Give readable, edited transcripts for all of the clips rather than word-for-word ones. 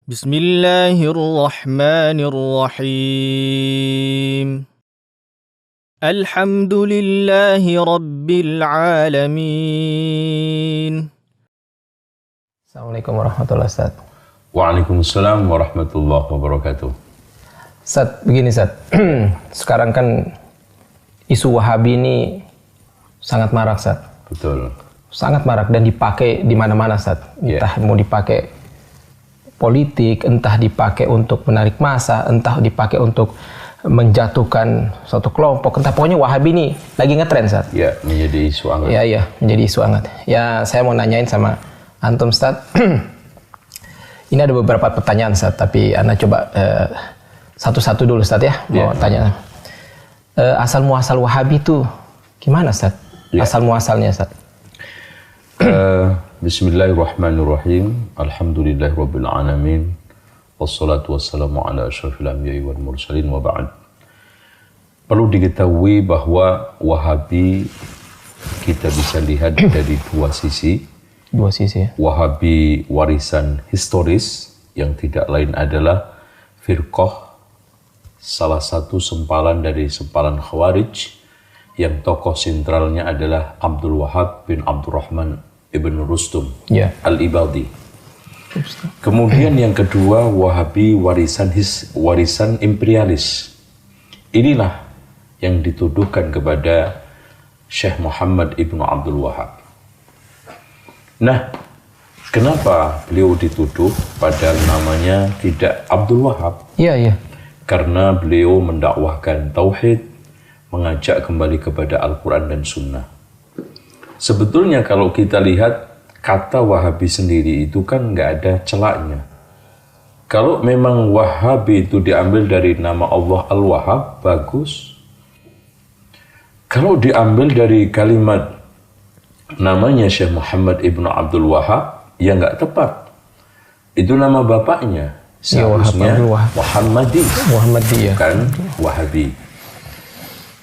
Bismillahirrahmanirrahim. Alhamdulillahi Rabbil Alamin. Assalamualaikum warahmatullahi wabarakatuh. Waalaikumsalam warahmatullahi wabarakatuh. Ustaz, begini Ustaz. Sekarang kan isu Wahabi ini sangat marak Ustaz. Betul. Sangat marak dan dipakai di mana-mana Ustaz. Entah mau dipakai politik, entah dipakai untuk menarik massa, entah dipakai untuk menjatuhkan suatu kelompok, entah pokoknya Wahabi ini lagi ngetren Ustaz. Ya, menjadi isu hangat. Ya, menjadi isu hangat. Ya, saya mau nanyain sama antum Ustaz. Ini ada beberapa pertanyaan Ustaz, tapi Anda coba satu-satu dulu Ustaz ya. Mau tanya. Asal muasal Wahabi itu gimana Ustaz? Asal muasalnya Ustaz. Bismillahirrahmanirrahim. Alhamdulillahirabbil alamin. Wassalatu wassalamu ala asyrafil anbiya'i wal mursalin wa ba'd. Perlu diketahui bahwa Wahabi kita bisa lihat dari dua sisi. Dua sisi ya. Wahabi warisan historis yang tidak lain adalah firqah, salah satu sempalan dari sempalan Khawarij yang tokoh sentralnya adalah Abdul Wahab bin Abdurrahman ibn Rustum al-Ibadi. Kemudian yang kedua, Wahabi warisan imperialis. Inilah yang dituduhkan kepada Syekh Muhammad ibn Abdul Wahab. Nah, kenapa beliau dituduh padahal namanya tidak Abdul Wahab? Iya. Karena beliau mendakwahkan tauhid, mengajak kembali kepada Al-Quran dan Sunnah. Sebetulnya kalau kita lihat kata Wahabi sendiri itu kan nggak ada celaknya. Kalau memang Wahabi itu diambil dari nama Allah Al-Wahhab, bagus. Kalau diambil dari kalimat namanya Syekh Muhammad ibn Abdul Wahab, ya nggak tepat. Itu nama bapaknya. Seharusnya Muhammadi, bukan Wahabi.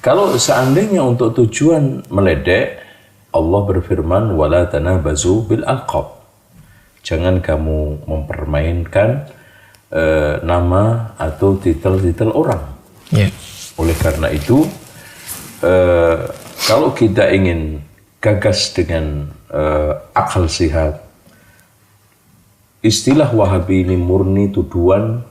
Kalau seandainya untuk tujuan meledek, Allah berfirman, wala tanabazu bil alqab. Jangan kamu mempermainkan nama atau titel-titel orang. Oleh karena itu, kalau kita ingin gagas dengan akal sehat, istilah Wahabi ini murni tuduhan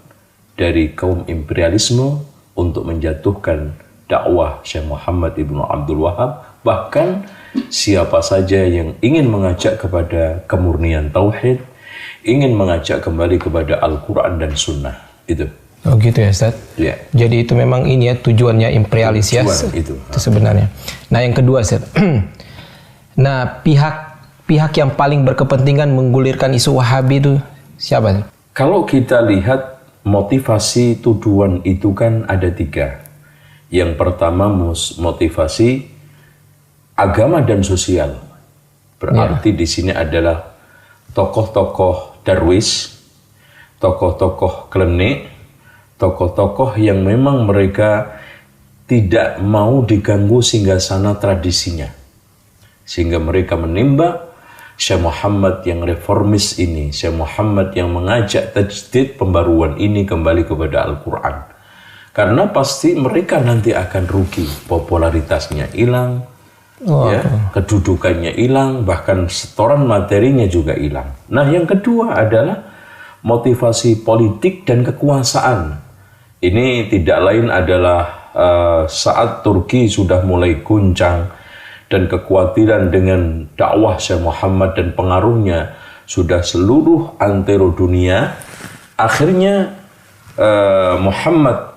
dari kaum imperialisme untuk menjatuhkan dakwah Syekh Muhammad ibn Abdul Wahab. Bahkan siapa saja yang ingin mengajak kepada kemurnian tauhid, ingin mengajak kembali kepada Al-Quran dan Sunnah. Itu. Oh gitu ya Ustaz? Ya. Jadi itu memang ini ya tujuannya imperialis itu sebenarnya. Nah yang kedua Ustaz. Nah, pihak yang paling berkepentingan menggulirkan isu Wahabi itu siapa? Kalau kita lihat motivasi tuduhan itu kan ada tiga. Yang pertama motivasi agama dan sosial. Berarti di sini adalah tokoh-tokoh darwis, tokoh-tokoh klenik, tokoh-tokoh yang memang mereka tidak mau diganggu singgasana tradisinya. Sehingga mereka menimba Syekh Muhammad yang reformis ini, Syekh Muhammad yang mengajak tajdid pembaruan ini kembali kepada Al-Quran. Karena pasti mereka nanti akan rugi, popularitasnya hilang, kedudukannya hilang, bahkan setoran materinya juga hilang. Nah yang kedua adalah motivasi politik dan kekuasaan. Ini tidak lain adalah saat Turki sudah mulai guncang, dan kekhawatiran dengan dakwah Syekh Muhammad dan pengaruhnya sudah seluruh antero dunia. Akhirnya Muhammad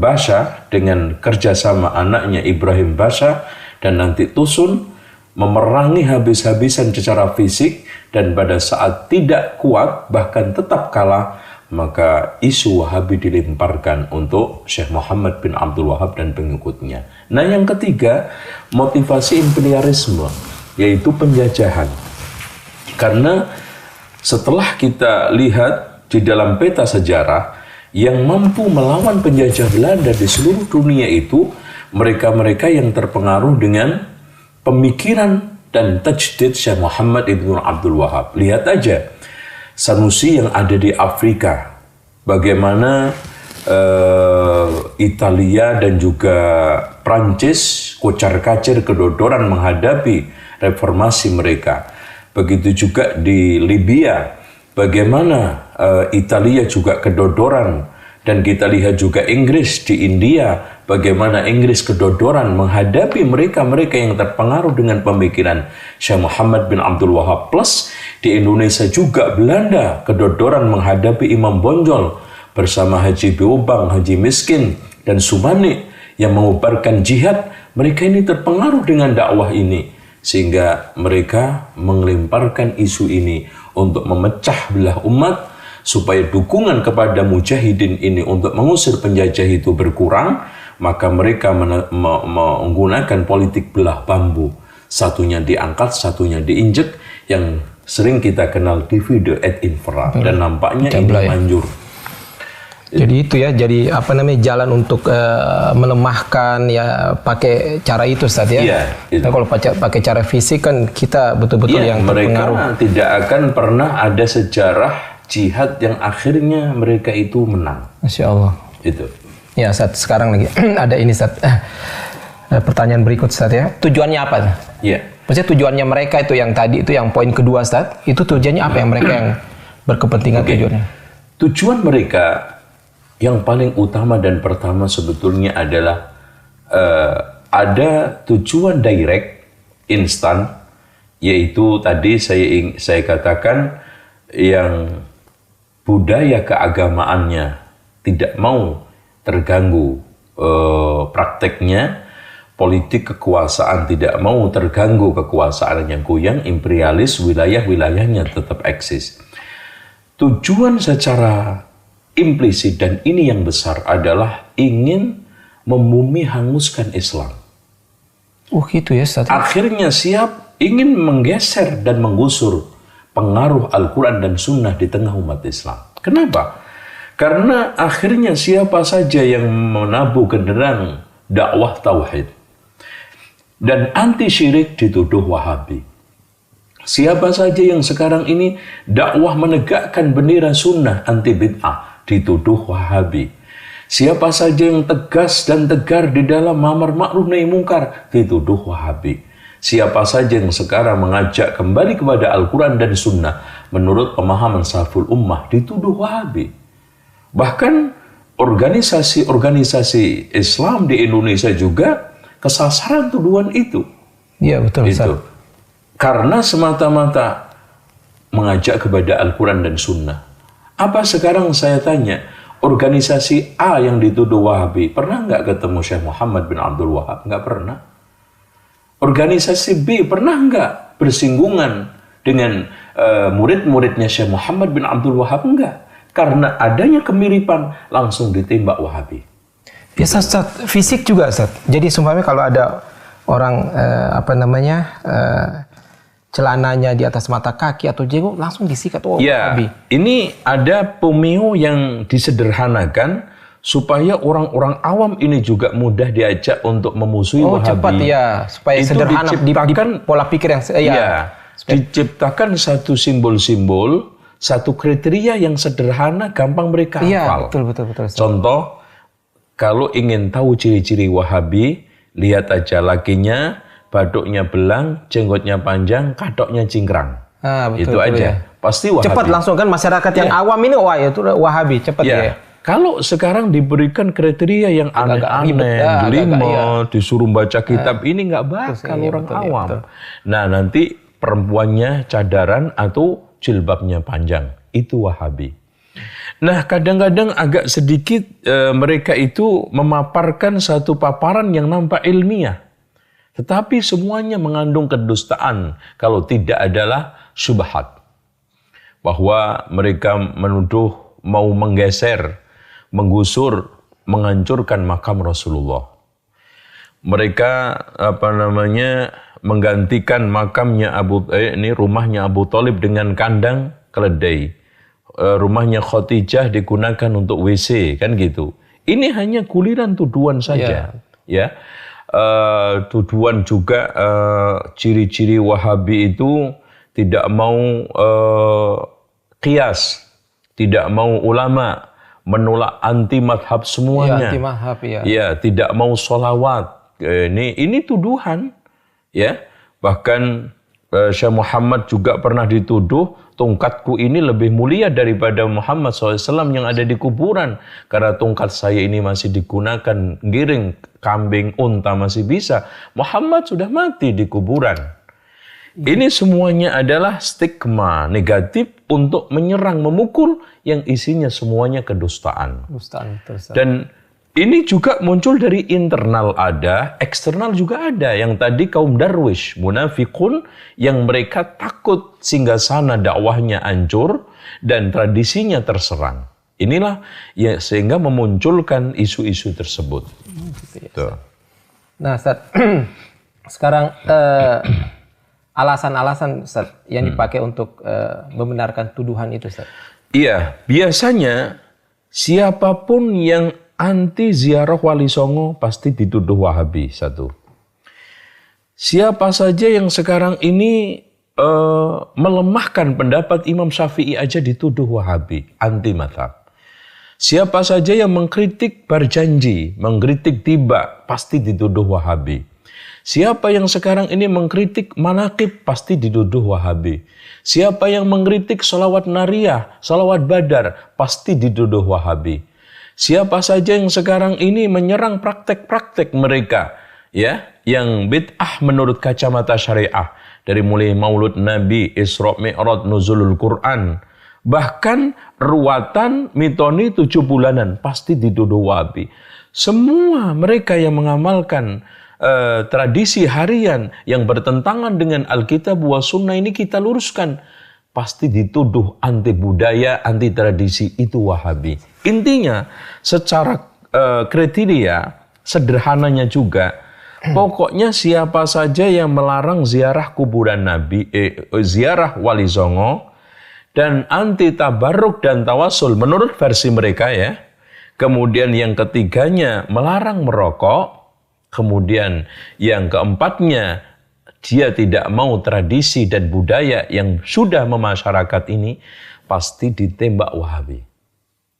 Basha dengan kerjasama anaknya Ibrahim Basha dan nanti Tusun memerangi habis-habisan secara fisik, dan pada saat tidak kuat bahkan tetap kalah, maka isu Wahabi dilemparkan untuk Syekh Muhammad bin Abdul Wahab dan pengikutnya. Nah yang ketiga, motivasi imperialisme, yaitu penjajahan. Karena setelah kita lihat di dalam peta sejarah, yang mampu melawan penjajah Belanda di seluruh dunia itu mereka-mereka yang terpengaruh dengan pemikiran dan tajdid Syekh Muhammad ibn Abdul Wahab. Lihat aja, Sanusi yang ada di Afrika, bagaimana Italia dan juga Prancis kocar-kacir kedodoran menghadapi reformasi mereka. Begitu juga di Libya, bagaimana Italia juga kedodoran, dan kita lihat juga Inggris di India, bagaimana Inggris kedodoran menghadapi mereka-mereka yang terpengaruh dengan pemikiran Syekh Muhammad bin Abdul Wahab. Plus di Indonesia juga Belanda kedodoran menghadapi Imam Bonjol bersama Haji Beobang, Haji Miskin, dan Subani yang mengubarkan jihad. Mereka ini terpengaruh dengan dakwah ini, sehingga mereka mengelemparkan isu ini untuk memecah belah umat, supaya dukungan kepada mujahidin ini untuk mengusir penjajah itu berkurang. Maka mereka menggunakan politik belah bambu, satunya diangkat, satunya diinjek, yang sering kita kenal divide et impera, dan nampaknya ini manjur. Jadi itu ya, jadi apa namanya, jalan untuk melemahkan ya, pakai cara itu Ustaz ya. Iya, itu. Nah, kalau pakai cara fisik kan kita betul-betul yang terpengaruh. Mereka tidak akan pernah ada sejarah jihad yang akhirnya mereka itu menang. Masya Allah. Itu. Ya Ustaz, sekarang lagi ada ini Ustaz. Pertanyaan berikut Ustaz ya. Tujuannya apa? Iya. Maksudnya tujuannya mereka itu yang tadi itu yang poin kedua Ustaz, itu tujuannya apa yang mereka yang berkepentingan tujuannya? Tujuan mereka yang paling utama dan pertama sebetulnya adalah ada tujuan direct, instan, yaitu tadi saya katakan yang budaya keagamaannya tidak mau terganggu prakteknya, politik kekuasaan tidak mau terganggu kekuasaannya goyang, imperialis, wilayah-wilayahnya tetap eksis. Tujuan secara implisit, dan ini yang besar, adalah ingin membumi hanguskan Islam. Oh gitu ya Ustaz. Akhirnya siap ingin menggeser dan menggusur pengaruh Al-Quran dan Sunnah di tengah umat Islam. Kenapa? Karena akhirnya siapa saja yang menabuh genderang dakwah tauhid dan anti syirik dituduh Wahabi. Siapa saja yang sekarang ini dakwah menegakkan bendera sunnah anti bid'ah dituduh Wahabi. Siapa saja yang tegas dan tegar di dalam amar ma'ruf nahi mungkar dituduh Wahabi. Siapa saja yang sekarang mengajak kembali kepada Al-Quran dan Sunnah menurut pemahaman salaful ummah dituduh Wahabi. Bahkan organisasi-organisasi Islam di Indonesia juga kesasaran tuduhan itu. Iya betul Ustaz. Karena semata-mata mengajak kepada Al-Quran dan Sunnah. Apa sekarang saya tanya, organisasi A yang dituduh Wahabi pernah nggak ketemu Syekh Muhammad bin Abdul Wahab? Nggak pernah. Organisasi B pernah nggak bersinggungan dengan murid-muridnya Syekh Muhammad bin Abdul Wahab? Nggak. Karena adanya kemiripan langsung ditembak Wahabi. Biasa Ustaz, fisik juga Ustaz. Jadi sumpahnya kalau ada orang celananya di atas mata kaki atau jenggot langsung disikat Wahabi. Ini ada pemio yang disederhanakan supaya orang-orang awam ini juga mudah diajak untuk memusuhi Wahabi. Cepat ya, supaya itu sederhana di pola pikir yang diciptakan satu simbol-simbol, satu kriteria yang sederhana, gampang mereka hafal. Betul. Contoh, kalau ingin tahu ciri-ciri Wahabi, lihat aja lakinya, baduknya belang, jenggotnya panjang, katoknya cingkrang. Itu aja. Ya. Pasti Wahabi. Cepat langsung kan masyarakat yang awam ini, wah itu Wahabi, cepat ya. Kalau sekarang diberikan kriteria yang aneh-aneh, jelimet, disuruh baca kitab, ini nggak bakal orang awam. Nah, nanti perempuannya cadaran atau jilbabnya panjang, itu Wahabi. Nah, kadang-kadang agak sedikit mereka itu memaparkan satu paparan yang nampak ilmiah. Tetapi semuanya mengandung kedustaan kalau tidak adalah syubhat. Bahwa mereka menuduh mau menggeser, menggusur, menghancurkan makam Rasulullah. Mereka menggantikan makamnya rumahnya Abu Thalib dengan kandang keledai. Rumahnya Khadijah digunakan untuk WC, kan gitu. Ini hanya guliran tuduhan saja, ya. Tuduhan juga ciri-ciri Wahabi itu tidak mau qiyas, tidak mau ulama, menolak anti madhab semuanya. Anti madhab, ya. Ya, tidak mau sholawat. Ini tuduhan, ya. Bahkan Syekh Muhammad juga pernah dituduh, tongkatku ini lebih mulia daripada Muhammad SAW yang ada di kuburan. Karena tongkat saya ini masih digunakan giring kambing, unta masih bisa. Muhammad sudah mati di kuburan. Ini semuanya adalah stigma negatif untuk menyerang, memukul yang isinya semuanya kedustaan. Dan ini juga muncul dari internal ada, eksternal juga ada. Yang tadi kaum darwish, munafikun, yang mereka takut singgasana dakwahnya hancur dan tradisinya terserang. Inilah ya sehingga memunculkan isu-isu tersebut. Tuh. Nah, Ustaz, sekarang alasan-alasan Ustaz yang dipakai untuk membenarkan tuduhan itu, Ustaz. Iya, biasanya siapapun yang anti ziarah Wali Songo pasti dituduh Wahabi, satu. Siapa saja yang sekarang ini melemahkan pendapat Imam Syafi'i aja dituduh Wahabi, anti mazhab. Siapa saja yang mengkritik Barjanji, mengkritik Tiba, pasti dituduh Wahabi. Siapa yang sekarang ini mengkritik manaqib, pasti dituduh Wahabi. Siapa yang mengkritik salawat nariyah, salawat badar, pasti dituduh Wahabi. Siapa saja yang sekarang ini menyerang praktek-praktek mereka, ya, yang bid'ah menurut kacamata syariah, dari mulai Maulud Nabi, Isra Mi'raj, Nuzulul Quran, bahkan ruwatan mitoni 7 bulanan, pasti dituduh Wahabi. Semua mereka yang mengamalkan tradisi harian yang bertentangan dengan Alkitab wa Sunnah ini kita luruskan, pasti dituduh anti budaya, anti tradisi, itu Wahabi. Intinya secara kriteria sederhananya juga, pokoknya siapa saja yang melarang ziarah kuburan Nabi, ziarah Wali Songo, dan anti tabarruk dan tawasul menurut versi mereka, ya. Kemudian yang ketiganya melarang merokok. Kemudian yang keempatnya, dia tidak mau tradisi dan budaya yang sudah memasyarakat ini, pasti ditembak Wahabi.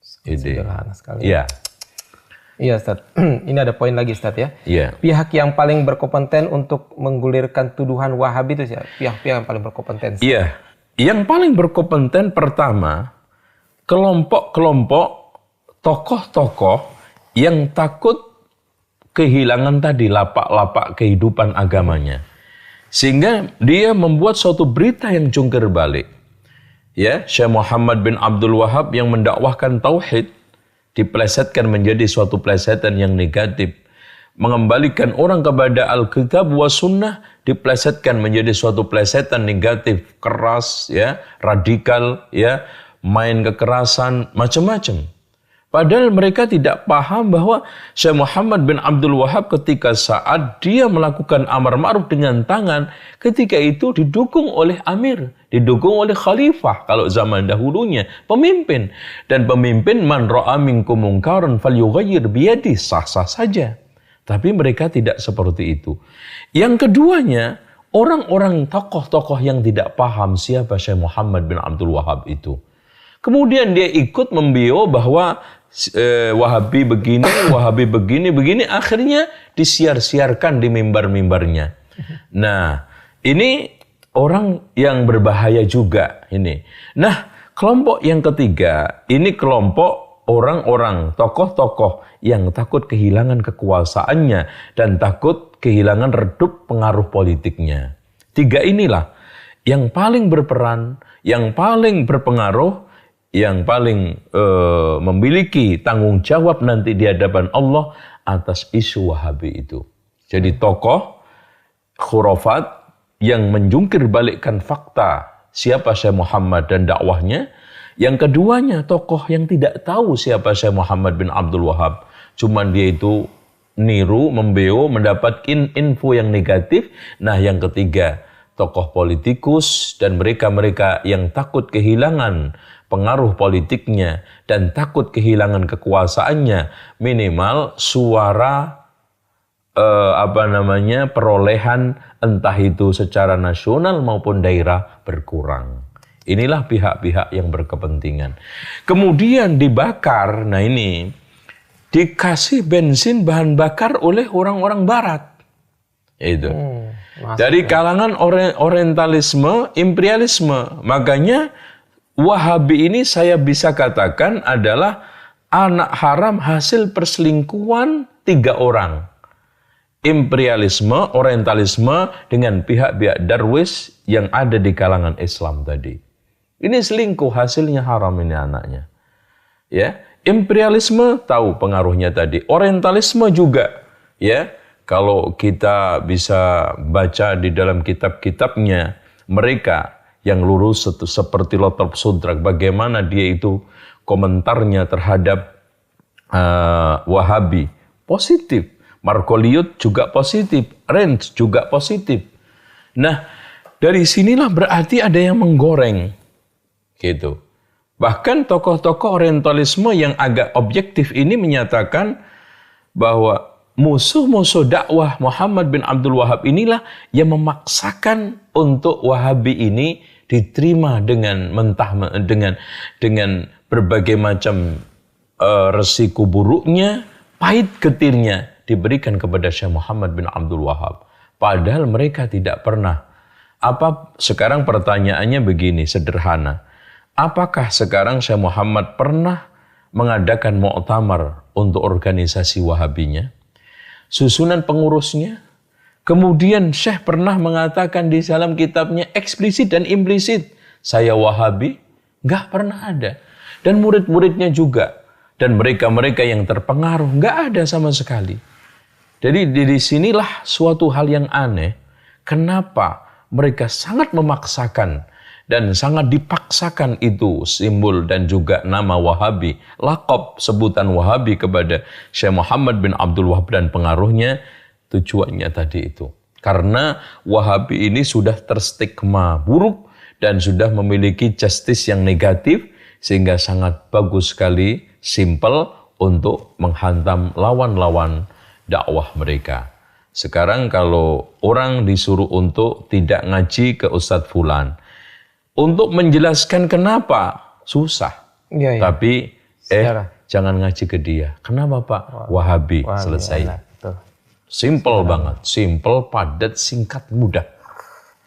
Sederhana sekali. Iya. Iya, Ustaz. Ini ada poin lagi, Ustaz, ya. Iya. Pihak yang paling berkompeten untuk menggulirkan tuduhan Wahabi itu siapa? Pihak-pihak yang paling berkompeten. Iya. Yang paling berkompeten pertama, kelompok-kelompok tokoh-tokoh yang takut kehilangan tadi lapak-lapak kehidupan agamanya. Sehingga dia membuat suatu berita yang jungkir balik. Ya, Syekh Muhammad bin Abdul Wahab yang mendakwahkan tauhid diplesetkan menjadi suatu plesetan yang negatif. Mengembalikan orang kepada Alkitab wa Sunnah diplesetkan menjadi suatu plesetan negatif, keras, ya, radikal, ya, main kekerasan, macam-macam. Padahal mereka tidak paham bahwa Syekh Muhammad bin Abdul Wahab ketika saat dia melakukan amar ma'ruf dengan tangan, ketika itu didukung oleh amir, didukung oleh khalifah kalau zaman dahulunya, pemimpin. Dan pemimpin man ra'a minkum munkaran falyughayyir biyadihi, sah-sah saja. Tapi mereka tidak seperti itu. Yang keduanya, orang-orang tokoh-tokoh yang tidak paham siapa Syekh Muhammad bin Abdul Wahab itu. Kemudian dia ikut membio bahwa Wahabi begini, akhirnya disiar-siarkan di mimbar-mimbarnya. Nah, ini orang yang berbahaya juga ini. Nah, kelompok yang ketiga, ini kelompok orang-orang, tokoh-tokoh yang takut kehilangan kekuasaannya dan takut kehilangan redup pengaruh politiknya. Tiga inilah yang paling berperan, yang paling berpengaruh, yang paling memiliki tanggung jawab nanti di hadapan Allah atas isu Wahabi itu. Jadi tokoh khurafat yang menjungkir balikkan fakta siapa Syekh Muhammad dan dakwahnya. Yang keduanya tokoh yang tidak tahu siapa Syekh Muhammad bin Abdul Wahab. Cuman dia itu niru, membeo, mendapatkan info yang negatif. Nah, yang ketiga tokoh politikus dan mereka-mereka yang takut kehilangan pengaruh politiknya dan takut kehilangan kekuasaannya, minimal suara perolehan entah itu secara nasional maupun daerah berkurang. Inilah pihak-pihak yang berkepentingan. Kemudian dibakar, nah ini dikasih bensin bahan bakar oleh orang-orang barat. Itu. Dari kalangan orientalisme, imperialisme. Makanya Wahabi ini saya bisa katakan adalah anak haram hasil perselingkuhan 3 orang. Imperialisme, orientalisme dengan pihak-pihak Darwis yang ada di kalangan Islam tadi. Ini selingkuh, hasilnya haram ini anaknya. Ya, imperialisme tahu pengaruhnya tadi. Orientalisme juga, ya. Kalau kita bisa baca di dalam kitab-kitabnya mereka yang lurus seperti Lothrop Sudrak, bagaimana dia itu komentarnya terhadap Wahabi positif. Margoliouth juga positif, Renz juga positif. Nah, dari sinilah berarti ada yang menggoreng, gitu. Bahkan tokoh-tokoh orientalisme yang agak objektif ini menyatakan bahwa musuh-musuh dakwah Muhammad bin Abdul Wahab inilah yang memaksakan untuk Wahabi ini diterima dengan dengan berbagai macam resiko buruknya, pahit getirnya diberikan kepada Syekh Muhammad bin Abdul Wahab. Padahal mereka tidak pernah. Sekarang pertanyaannya begini, sederhana. Apakah sekarang Syekh Muhammad pernah mengadakan muktamar untuk organisasi Wahabinya? Susunan pengurusnya? Kemudian Syekh pernah mengatakan di dalam kitabnya eksplisit dan implisit, saya Wahabi? Nggak pernah ada. Dan murid-muridnya juga. Dan mereka-mereka yang terpengaruh, nggak ada sama sekali. Jadi di sinilah suatu hal yang aneh. Kenapa mereka sangat memaksakan dan sangat dipaksakan itu simbol dan juga nama Wahabi, laqab sebutan Wahabi kepada Syekh Muhammad bin Abdul Wahab dan pengaruhnya, tujuannya tadi itu. Karena Wahabi ini sudah terstigma buruk dan sudah memiliki justice yang negatif, sehingga sangat bagus sekali, simple untuk menghantam lawan-lawan dakwah mereka. Sekarang kalau orang disuruh untuk tidak ngaji ke Ustadz Fulan, untuk menjelaskan kenapa, susah. Ya. Tapi jangan ngaji ke dia. Kenapa Pak? Wahabi. Selesai. Simple banget. Simple, padat, singkat, mudah.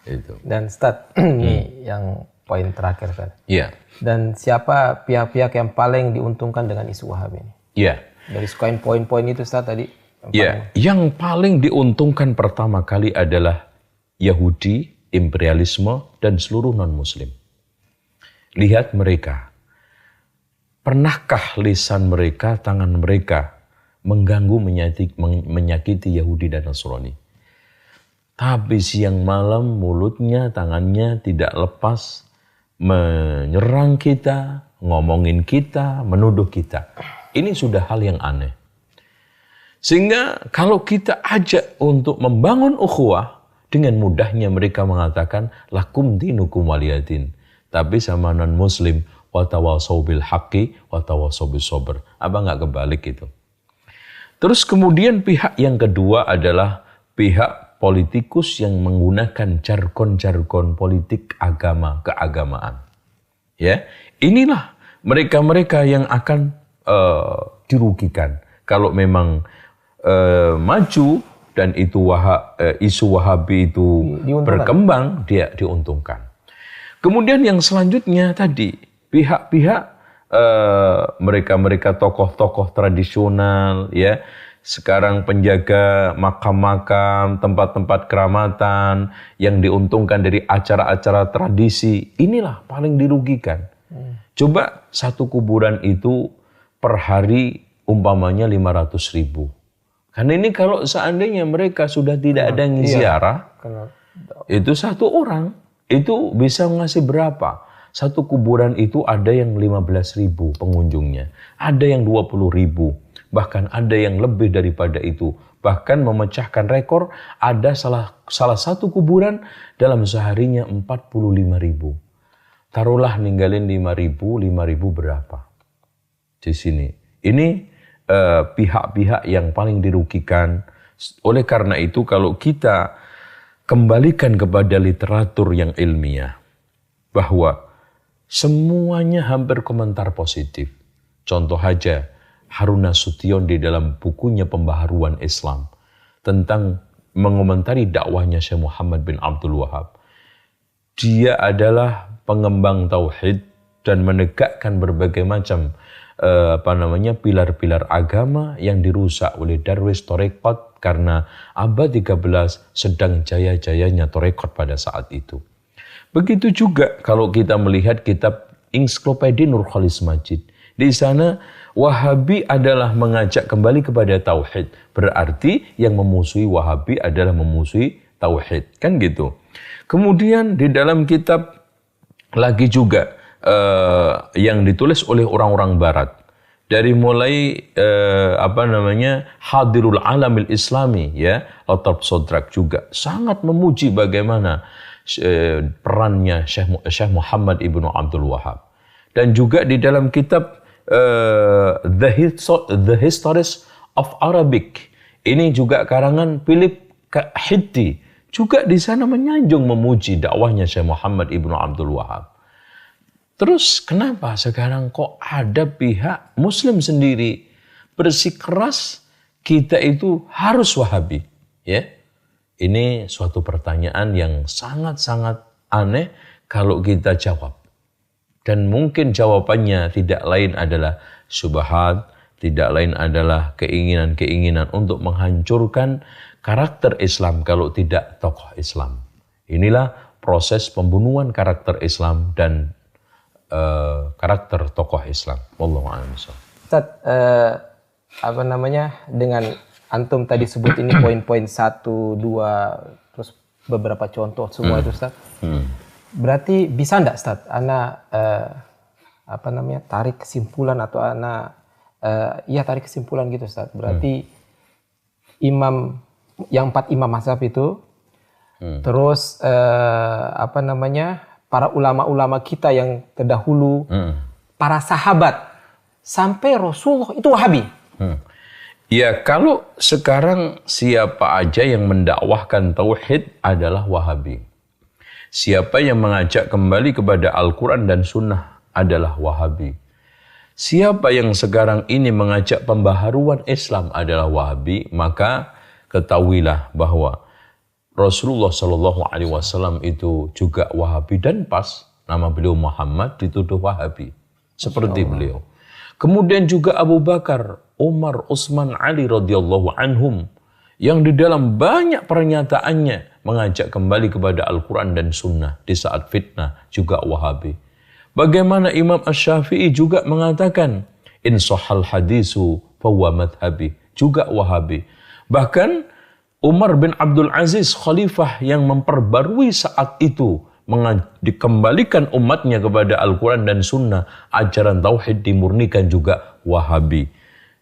Itu. Dan Ustadz, ini yang poin terakhir Ustadz. Iya. Dan siapa pihak-pihak yang paling diuntungkan dengan isu Wahabi ini? Iya. Dari sekian poin-poin itu Ustadz tadi. Ya, yang paling diuntungkan pertama kali adalah Yahudi, imperialisme, dan seluruh non-Muslim. Lihat mereka. Pernahkah lisan mereka, tangan mereka mengganggu, menyakiti Yahudi dan Nasrani? Tapi siang malam mulutnya, tangannya tidak lepas menyerang kita, ngomongin kita, menuduh kita. Ini sudah hal yang aneh. Sehingga kalau kita ajak untuk membangun ukhuwah, dengan mudahnya mereka mengatakan lakum dinukum waliyadin. Tapi sama non-muslim, watawasau bil haqqi, watawasau bis sabr. Apa nggak kebalik itu? Terus kemudian pihak yang kedua adalah pihak politikus yang menggunakan jargon-jargon politik agama, keagamaan. Ya, inilah mereka-mereka yang akan dirugikan kalau memang maju dan itu isu Wahabi itu berkembang, dia diuntungkan. Kemudian yang selanjutnya tadi pihak-pihak mereka tokoh-tokoh tradisional, ya, sekarang penjaga makam-makam, tempat-tempat keramatan yang diuntungkan dari acara-acara tradisi, inilah paling dirugikan. Coba satu kuburan itu per hari umpamanya 500.000. Karena ini kalau seandainya mereka sudah tidak ada yang ziarah, itu satu orang, itu bisa ngasih berapa? Satu kuburan itu ada yang 15.000 pengunjungnya, ada yang 20.000, bahkan ada yang lebih daripada itu. Bahkan memecahkan rekor, ada salah satu kuburan dalam seharinya 45.000. Taruhlah ninggalin 5.000 berapa? Di sini. Ini pihak-pihak yang paling dirugikan. Oleh karena itu kalau kita kembalikan kepada literatur yang ilmiah, bahwa semuanya hampir komentar positif. Contoh aja, Harun Nasution di dalam bukunya Pembaharuan Islam tentang mengomentari dakwahnya Syekh Muhammad bin Abdul Wahab. Dia adalah pengembang tauhid dan menegakkan berbagai macam pilar-pilar agama yang dirusak oleh Darwis Torekot karena abad 13 sedang jaya-jayanya Torekot pada saat itu. Begitu juga kalau kita melihat kitab Ensiklopedia Nur Khalis Majid. Di sana Wahabi adalah mengajak kembali kepada tauhid. Berarti yang memusuhi Wahabi adalah memusuhi tauhid. Kan gitu. Kemudian di dalam kitab lagi juga yang ditulis oleh orang-orang barat. Dari mulai Hadirul Alamil Islami ya, Latab Sodrak juga sangat memuji bagaimana perannya Syekh Muhammad ibnu Abdul Wahab. Dan juga di dalam kitab The Histories of Arabic, ini juga karangan Philip Hitti, juga di sana menyanjung memuji dakwahnya Syekh Muhammad ibnu Abdul Wahab. Terus kenapa sekarang kok ada pihak Muslim sendiri bersikeras kita itu harus Wahabi? Ya, ini suatu pertanyaan yang sangat-sangat aneh kalau kita jawab. Dan mungkin jawabannya tidak lain adalah syubhat, tidak lain adalah keinginan-keinginan untuk menghancurkan karakter Islam kalau tidak tokoh Islam. Inilah proses pembunuhan karakter Islam dan karakter tokoh Islam. Wallahu a'lam bishawab. Ustaz, dengan antum tadi sebut ini poin-poin 1, 2, terus beberapa contoh semua itu Ustaz. Berarti bisa enggak Ustaz, tarik kesimpulan atau tarik kesimpulan gitu Ustaz. Berarti imam yang 4 imam mazhab itu terus para ulama-ulama kita yang terdahulu, para sahabat, sampai Rasulullah itu Wahabi. Ya, kalau sekarang siapa aja yang mendakwahkan tauhid adalah Wahabi. Siapa yang mengajak kembali kepada Al-Quran dan Sunnah adalah Wahabi. Siapa yang sekarang ini mengajak pembaharuan Islam adalah Wahabi, maka ketahuilah bahwa Rasulullah Shallallahu Alaihi Wasallam itu juga Wahabi dan pas nama beliau Muhammad dituduh Wahabi seperti beliau. Kemudian juga Abu Bakar, Umar, Utsman, Ali radhiyallahu anhum yang di dalam banyak pernyataannya mengajak kembali kepada Al-Quran dan Sunnah di saat fitnah juga Wahabi. Bagaimana Imam Asy-Syafi'i juga mengatakan in sahal hadisu fahuwa madhabi, juga Wahabi. Bahkan Umar bin Abdul Aziz, khalifah yang memperbarui saat itu, dikembalikan umatnya kepada Al-Quran dan Sunnah, ajaran tauhid dimurnikan juga Wahabi.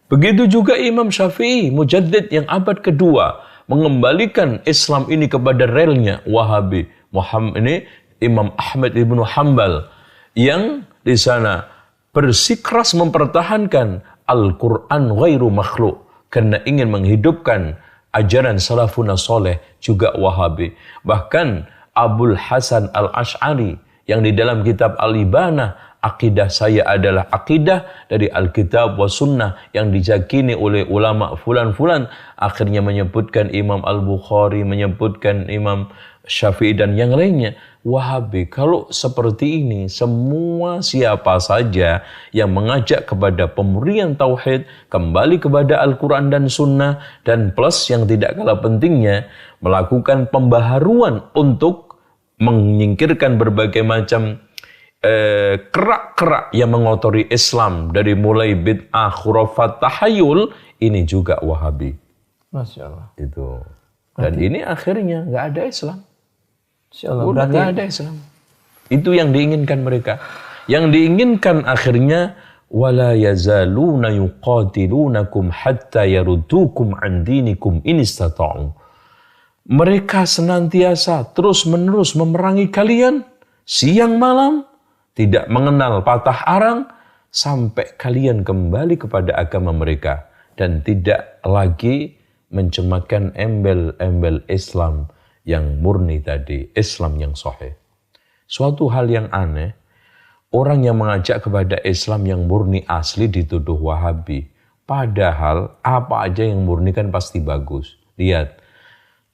Begitu juga Imam Syafi'i, mujaddid yang abad kedua, mengembalikan Islam ini kepada relnya Wahabi. Muhammad ini Imam Ahmad ibnu Hanbal yang di sana bersikeras mempertahankan Al-Quran ghairu makhluk karena ingin menghidupkan ajaran salafun soleh, juga Wahabi. Bahkan Abul Hasan Al-Ash'ari yang di dalam kitab Al-Ibanah, akidah saya adalah akidah dari Alkitab wa Sunnah yang diyakini oleh ulama fulan-fulan, akhirnya menyebutkan Imam Al-Bukhari, menyebutkan Imam Syafi'i dan yang lainnya. Wahabi. Kalau seperti ini, semua siapa saja yang mengajak kepada pemurnian tauhid, kembali kepada Al-Quran dan Sunnah, dan plus yang tidak kalah pentingnya, melakukan pembaharuan untuk menyingkirkan berbagai macam kerak-kerak yang mengotori Islam dari mulai bid'ah, khurafat, tahayul, ini juga Wahabi. Masya Allah. Itu. Dan ini akhirnya nggak ada Islam. Udah nggak ada Islam. Itu yang diinginkan mereka. Yang diinginkan akhirnya wala yazaluna yuqatilunakum hatta yaruddukum an dinikum in istata'u. Mereka senantiasa terus-menerus memerangi kalian siang malam, tidak mengenal patah arang sampai kalian kembali kepada agama mereka dan tidak lagi mencemarkan embel-embel Islam yang murni tadi, Islam yang sahih. Suatu hal yang aneh, orang yang mengajak kepada Islam yang murni asli dituduh Wahabi. Padahal apa aja yang murni kan pasti bagus. Lihat,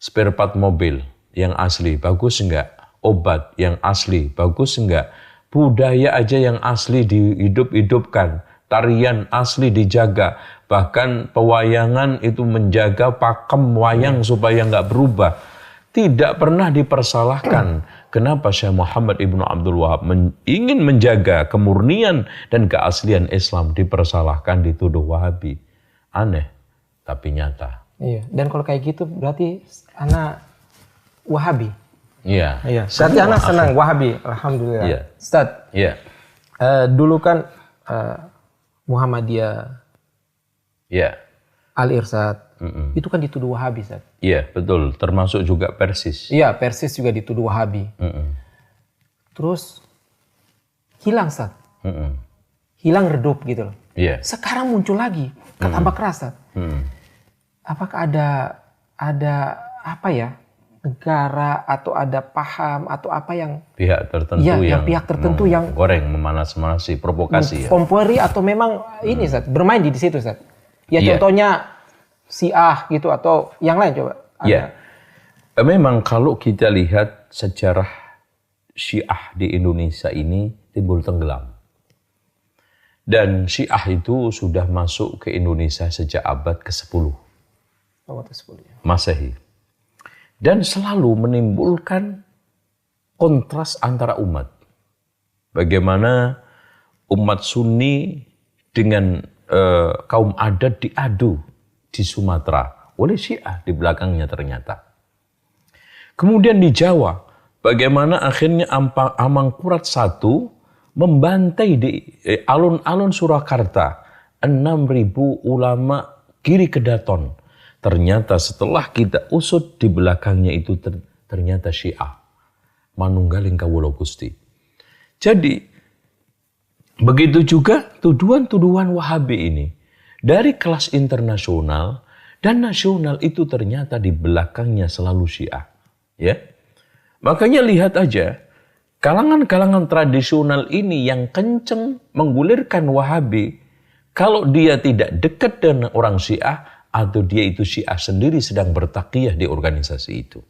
spare part mobil yang asli bagus enggak? Obat yang asli bagus enggak? Budaya aja yang asli dihidup-hidupkan. Tarian asli dijaga. Bahkan pewayangan itu menjaga pakem wayang supaya enggak berubah. Tidak pernah dipersalahkan. Kenapa Syekh Muhammad Ibnu Abdul Wahab ingin menjaga kemurnian dan keaslian Islam dipersalahkan, dituduh Wahabi? Aneh, tapi nyata. Iya. Dan kalau kayak gitu berarti anak Wahabi. Iya. Iya. Berarti anak senang Wahabi. Alhamdulillah. Iya. Ustaz. Iya. Dulu kan Muhammadiyah, Iya. Al-Irsyad, itu kan dituduh Wahabi, Ustaz. Iya, betul. Termasuk juga Persis. Iya, Persis juga dituduh Wahabi. Terus hilang, Ustaz. Hilang redup gitu loh. Iya. Sekarang muncul lagi, tambah keras, Ustaz. Apakah ada apa ya, negara atau ada paham atau apa yang pihak tertentu yang pihak tertentu yang goreng, memanas-manasi, provokasi ya. Kompori atau memang ini, Ustaz, bermain di situ, Ustaz. Ya contohnya Syiah gitu atau yang lain coba. Iya. Memang kalau kita lihat sejarah Syiah di Indonesia ini timbul tenggelam. Dan Syiah itu sudah masuk ke Indonesia sejak abad ke-10. Abad ke-10 ya. Masehi. Dan selalu menimbulkan kontras antara umat. Bagaimana umat Sunni dengan kaum adat diadu di Sumatera oleh Syiah di belakangnya ternyata. Kemudian di Jawa, bagaimana akhirnya Amangkurat I membantai di alun-alun Surakarta 6.000 ulama Giri Kedaton. Ternyata setelah kita usut di belakangnya itu ternyata Syiah. Manunggaling Kawula Gusti. Jadi begitu juga tuduhan-tuduhan Wahabi ini dari kelas internasional dan nasional itu ternyata di belakangnya selalu Syiah. Ya, makanya lihat aja kalangan-kalangan tradisional ini yang kenceng menggulirkan Wahabi. Kalau dia tidak dekat dengan orang Syiah atau dia itu Syiah sendiri sedang bertaqiyah di organisasi itu.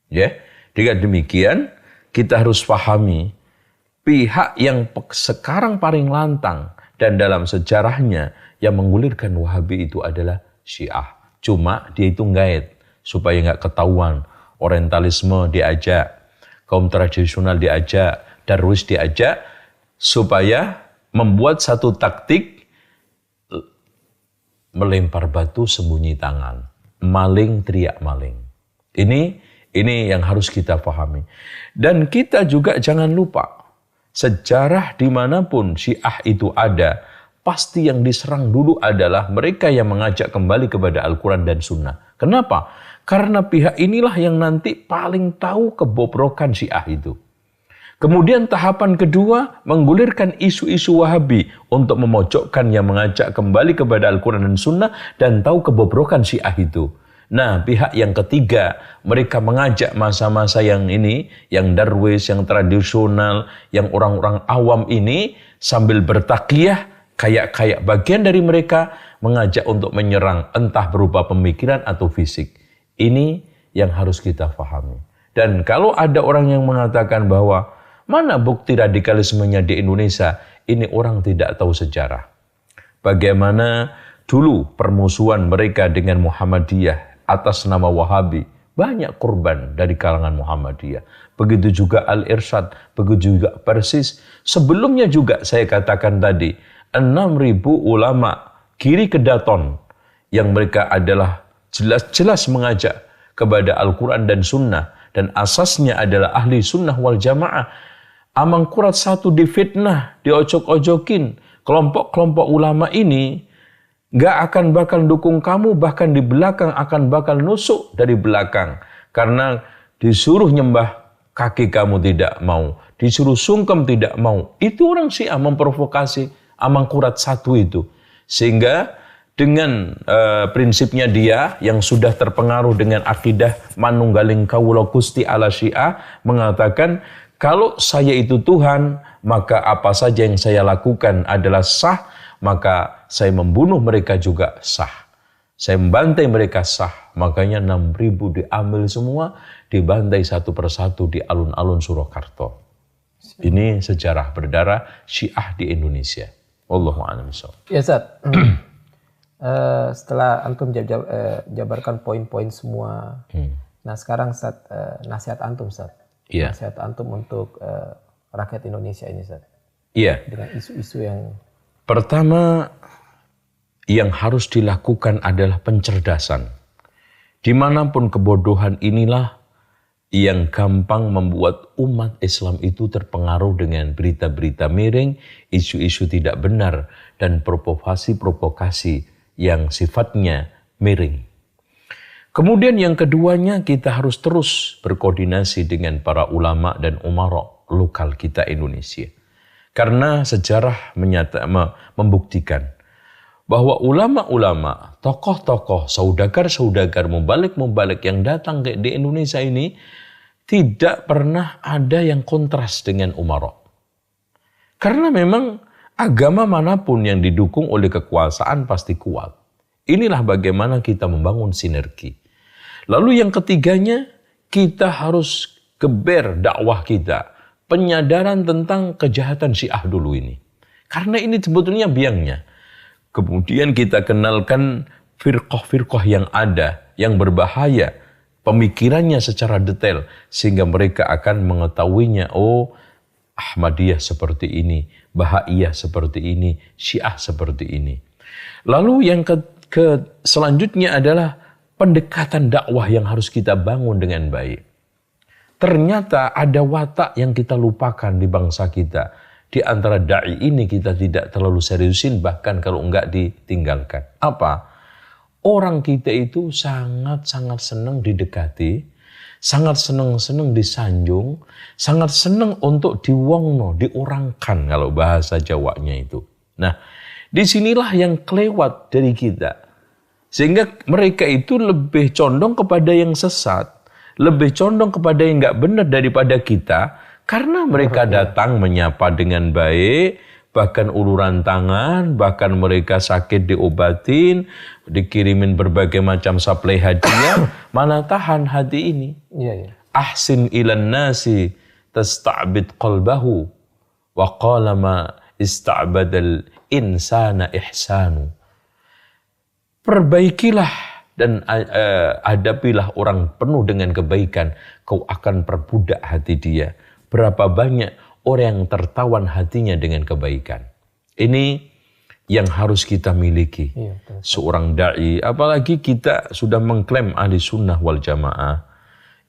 Ya, dengan demikian kita harus pahami pihak yang sekarang paling lantang dan dalam sejarahnya yang menggulirkan Wahabi itu adalah Syiah. Cuma dia itu ngait supaya nggak ketahuan. Orientalisme diajak, kaum tradisional diajak, Darwis diajak supaya membuat satu taktik melempar batu sembunyi tangan, maling teriak maling. Ini yang harus kita pahami. Dan kita juga jangan lupa sejarah dimanapun Syiah itu ada, pasti yang diserang dulu adalah mereka yang mengajak kembali kepada Al-Quran dan Sunnah. Kenapa? Karena pihak inilah yang nanti paling tahu kebobrokan Syiah itu. Kemudian tahapan kedua, menggulirkan isu-isu Wahabi untuk memojokkan yang mengajak kembali kepada Al-Quran dan Sunnah dan tahu kebobrokan Syiah itu. Nah, pihak yang ketiga, mereka mengajak masa-masa yang ini, yang Darwis, yang tradisional, yang orang-orang awam ini, sambil bertaqiyah, kayak bagian dari mereka, mengajak untuk menyerang, entah berupa pemikiran atau fisik. Ini yang harus kita pahami. Dan kalau ada orang yang mengatakan bahwa, mana bukti radikalismenya di Indonesia, ini orang tidak tahu sejarah. Bagaimana dulu permusuhan mereka dengan Muhammadiyah, atas nama Wahabi, banyak korban dari kalangan Muhammadiyah. Begitu juga Al-Irsyad, begitu juga Persis. Sebelumnya juga saya katakan tadi, 6.000 ulama Giri Kedaton yang mereka adalah jelas-jelas mengajak kepada Al-Quran dan Sunnah dan asasnya adalah ahli sunnah wal jamaah. Amangkurat I difitnah, diojok-ojokin. Kelompok-kelompok ulama ini gak akan bakal dukung kamu, bahkan di belakang akan bakal nusuk dari belakang. Karena disuruh nyembah kaki kamu tidak mau, disuruh sungkem tidak mau. Itu orang Syiah memprovokasi Amangkurat I itu. Sehingga dengan prinsipnya dia yang sudah terpengaruh dengan akidah Manunggaling Kawula Gusti ala Syiah mengatakan Kalau saya itu Tuhan, maka apa saja yang saya lakukan adalah sah, maka saya membunuh mereka juga sah. Saya membantai mereka sah. Makanya 6.000 diambil semua, dibantai satu persatu di alun-alun Surakarta. Ini sejarah berdarah Syiah di Indonesia. Wallahu a'lam bishawab. Ya Ustaz, setelah antum jabarkan poin-poin semua, nah sekarang Ustaz, nasihat antum Ustaz. Iya. Nasihat antum untuk rakyat Indonesia ini Ustaz. Iya. Dengan isu-isu yang... Pertama, yang harus dilakukan adalah pencerdasan. Dimanapun kebodohan inilah yang gampang membuat umat Islam itu terpengaruh dengan berita-berita miring, isu-isu tidak benar, dan provokasi-provokasi yang sifatnya miring. Kemudian yang keduanya, kita harus terus berkoordinasi dengan para ulama dan umara lokal kita Indonesia. Karena sejarah membuktikan bahwa ulama-ulama, tokoh-tokoh, saudagar-saudagar, mubalik-mubalik yang datang di Indonesia ini tidak pernah ada yang kontras dengan umara. Karena memang agama manapun yang didukung oleh kekuasaan pasti kuat. Inilah bagaimana kita membangun sinergi. Lalu yang ketiganya, kita harus geber dakwah kita, penyadaran tentang kejahatan Syiah dulu ini. Karena ini sebetulnya biangnya. Kemudian kita kenalkan firqah-firqah yang ada, yang berbahaya, pemikirannya secara detail, sehingga mereka akan mengetahuinya, oh Ahmadiyah seperti ini, Bahaiyah seperti ini, Syiah seperti ini. Lalu yang selanjutnya adalah pendekatan dakwah yang harus kita bangun dengan baik. Ternyata ada watak yang kita lupakan di bangsa kita. Di antara da'i ini kita tidak terlalu seriusin, bahkan kalau enggak ditinggalkan. Apa? Orang kita itu sangat-sangat senang didekati, sangat senang disanjung, sangat senang untuk diwongno, diorangkan kalau bahasa Jawanya itu. Nah, disinilah yang kelewat dari kita. Sehingga mereka itu lebih condong kepada yang sesat, lebih condong kepada yang enggak benar daripada kita. Karena mereka datang menyapa dengan baik, bahkan uluran tangan, bahkan mereka sakit diobatin, dikirimin berbagai macam suplai hadiah, mana tahan hati ini. Iya. Ahsin ilan nasi tasta'bid qalbahu, wa qala ma ista'badal insana ihsanu. Perbaikilah dan hadapilah orang penuh dengan kebaikan, kau akan perbudak hati dia. Berapa banyak orang yang tertawan hatinya dengan kebaikan. Ini yang harus kita miliki. Iya, seorang da'i, apalagi kita sudah mengklaim ahli sunnah wal jamaah,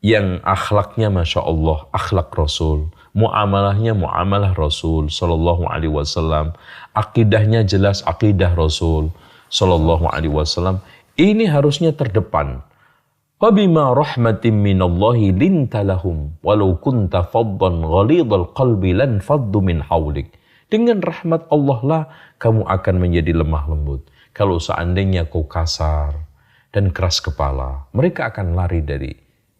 yang akhlaknya Masya Allah, akhlak Rasul, muamalahnya muamalah Rasul Sallallahu Alaihi Wasallam, akidahnya jelas akidah Rasul Sallallahu Alaihi Wasallam. Ini harusnya terdepan. Wabima rahmatin minallahi lintalahum walau kunta faddan ghalidhal qalbi lan faddu min haulik. Dengan rahmat Allah lah kamu akan menjadi lemah lembut. Kalau seandainya kau kasar dan keras kepala, mereka akan lari dari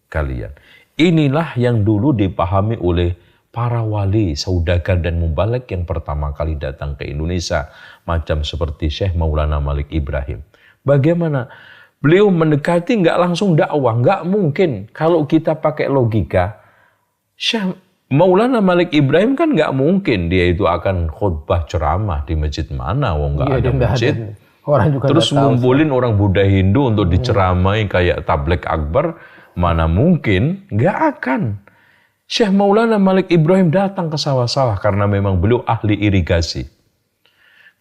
kalian. Inilah yang dulu dipahami oleh para wali, saudagar dan mubalik yang pertama kali datang ke Indonesia, macam seperti Syekh Maulana Malik Ibrahim. Bagaimana beliau mendekati, nggak langsung dakwah, nggak mungkin. Kalau kita pakai logika, Syekh Maulana Malik Ibrahim kan nggak mungkin dia itu akan khutbah ceramah di masjid mana, nggak ada masjid. Orang juga terus ngumpulin orang Buddha Hindu untuk diceramai kayak tabligh akbar, mana mungkin, nggak akan. Syekh Maulana Malik Ibrahim datang ke sawah-sawah karena memang beliau ahli irigasi.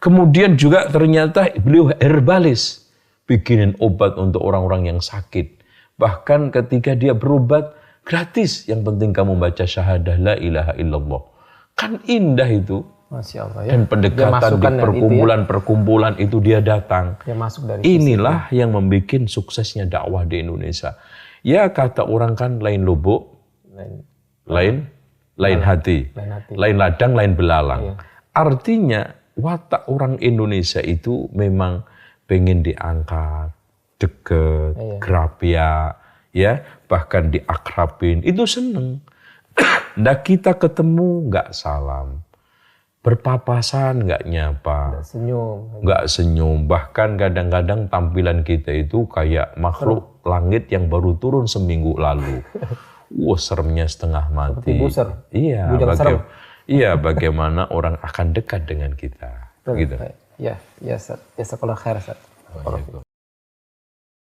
Kemudian juga ternyata beliau herbalis, bikinin obat untuk orang-orang yang sakit. Bahkan ketika dia berobat, gratis. Yang penting kamu baca syahadah la ilaha illallah. Kan indah itu. Masya Allah, ya. Dan pendekatan di perkumpulan-perkumpulan itu dia datang. Dia masuk dari inilah yang membuat suksesnya dakwah di Indonesia. Ya kata orang kan lain lubuk, lain hati. Lain ladang, lain belalang. Iya. Artinya watak orang Indonesia itu memang pengen diangkat, deket, gerapia, ya, bahkan diakrabin, itu seneng. Ndak kita ketemu nggak salam, berpapasan nggak nyapa, nggak senyum. Bahkan kadang-kadang tampilan kita itu kayak makhluk langit yang baru turun seminggu lalu. Wah, seremnya setengah mati. Seperti buser. Iya, Bujang serem. iya, bagaimana orang akan dekat dengan kita. Gitu. Ya, ya, Ustaz. Ya, sekolah khair, Ustaz.